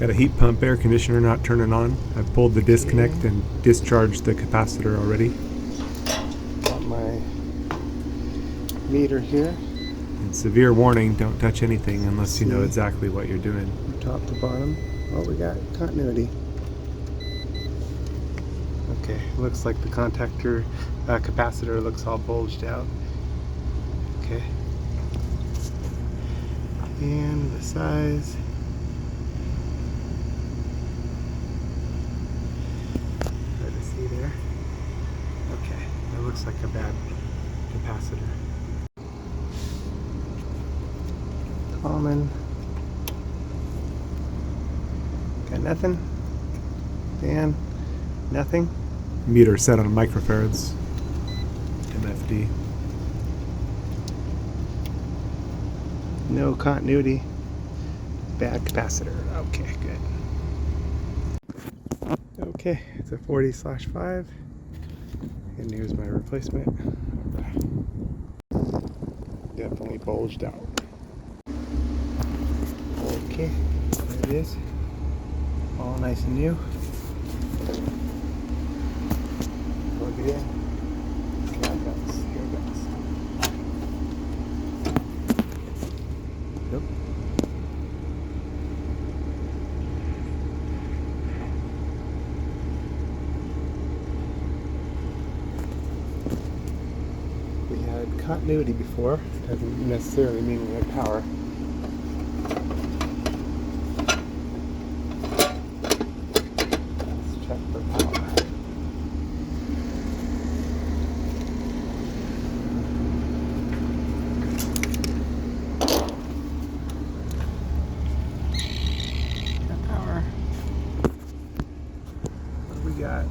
Got a heat pump air conditioner not turning on. I've pulled the disconnect and discharged the capacitor already. Got my meter here. And severe warning, don't touch anything unless you know exactly what you're doing. Top to bottom. Oh, we got continuity. Okay, looks like the contactor capacitor looks all bulged out. Okay. And the size. Hard to see there. Okay, that looks like a bad capacitor. Common. Got nothing. Dan, nothing. Meter set on microfarads. MFD. No continuity. Bad capacitor. Okay, good. Okay, it's a 40/5. And here's my replacement. Definitely bulged out. Okay, there it is. All nice and new. Plug it in. Here it goes. Yep. We had continuity before. Doesn't necessarily mean we had power. Let's check for power. Got power. What do we got?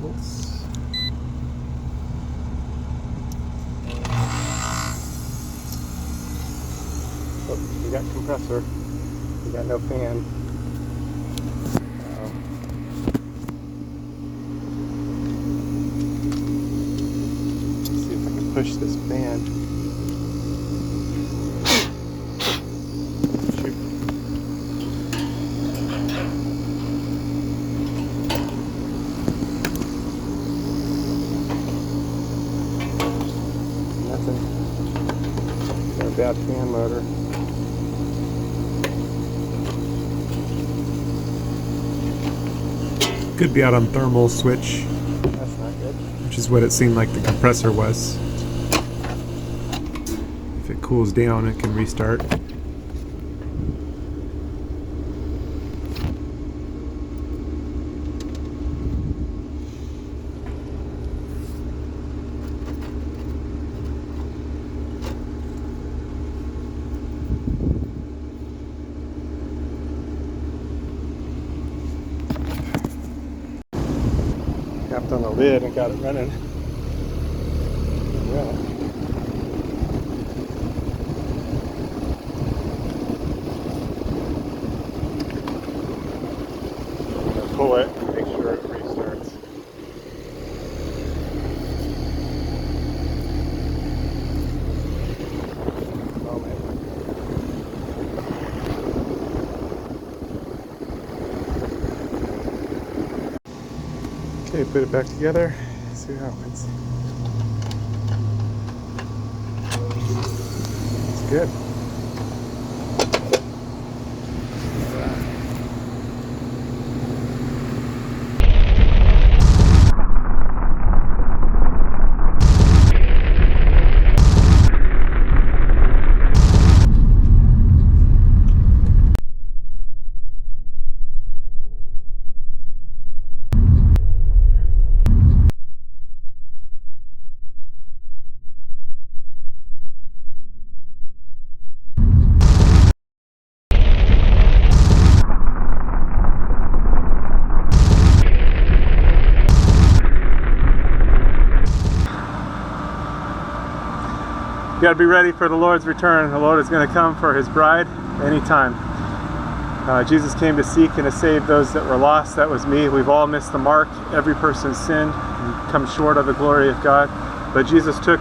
Volts. Oh, we got compressor. We got no fan. Let's see if I can push this band. Shoot. Nothing. Got a bad fan motor. Could be out on thermal switch, That's not good. which is what it seemed like the compressor was. If it cools down, it can restart. Tapped on the lid and got it running. Yeah. I'm gonna pull it and make sure it restarts. Okay, put it back together, see what happens. It's good. You got to be ready for the Lord's return. The Lord is going to come for his bride anytime. Jesus came to seek and to save those that were lost. That was me. We've all missed the mark. Every person's sinned and come short of the glory of God. But Jesus took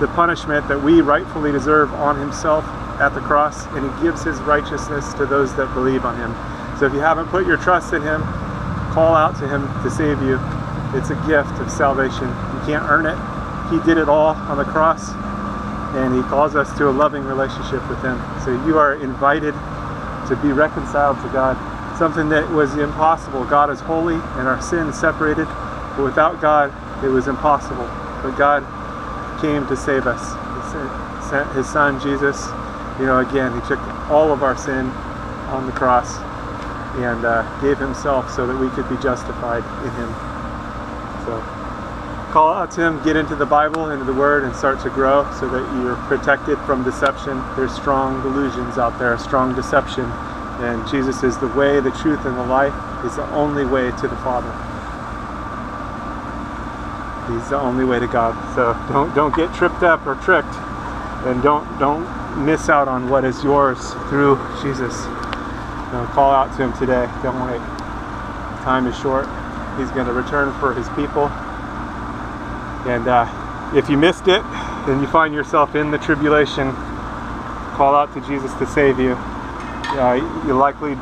the punishment that we rightfully deserve on himself at the cross, and he gives his righteousness to those that believe on him. So if you haven't put your trust in him, call out to him to save you. It's a gift of salvation. You can't earn it. He did it all on the cross, and he calls us to a loving relationship with him. So you are invited to be reconciled to God, something that was impossible. God is holy and our sin is separated, but without God it was impossible. But God came to save us. He sent his son Jesus. Again, he took all of our sin on the cross and gave himself so that we could be justified in him. So call out to him, get into the Bible, into the Word, and start to grow so that you're protected from deception. There's strong delusions out there, strong deception, and Jesus is the way, the truth, and the life. He's the only way to the Father. He's the only way to God. So don't get tripped up or tricked, and don't miss out on what is yours through Jesus. Call out to him today. Don't wait. Time is short. He's going to return for his people. And if you missed it, and you find yourself in the tribulation, call out to Jesus to save you. You'll likely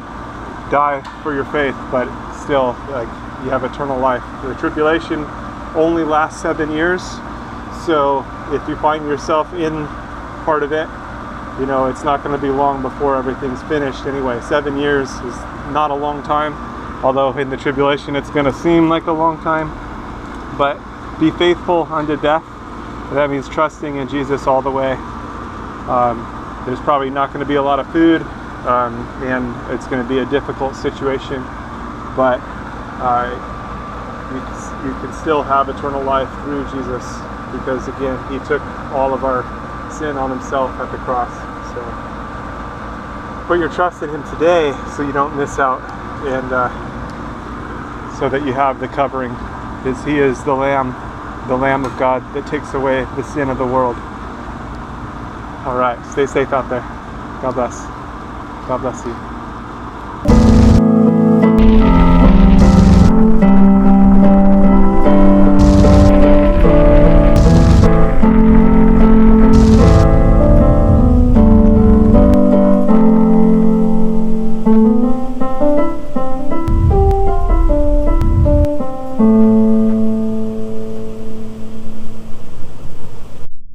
die for your faith, but still, you have eternal life. The tribulation only lasts 7 years, so if you find yourself in part of it, it's not going to be long before everything's finished anyway. 7 years is not a long time, although in the tribulation it's going to seem like a long time. But be faithful unto death. That means trusting in Jesus all the way. There's probably not going to be a lot of food, and it's going to be a difficult situation, but you can still have eternal life through Jesus, because again, he took all of our sin on himself at the cross. So put your trust in him today so you don't miss out, and so that you have the covering, because he is the Lamb of God that takes away the sin of the world. All right, stay safe out there. God bless. God bless you.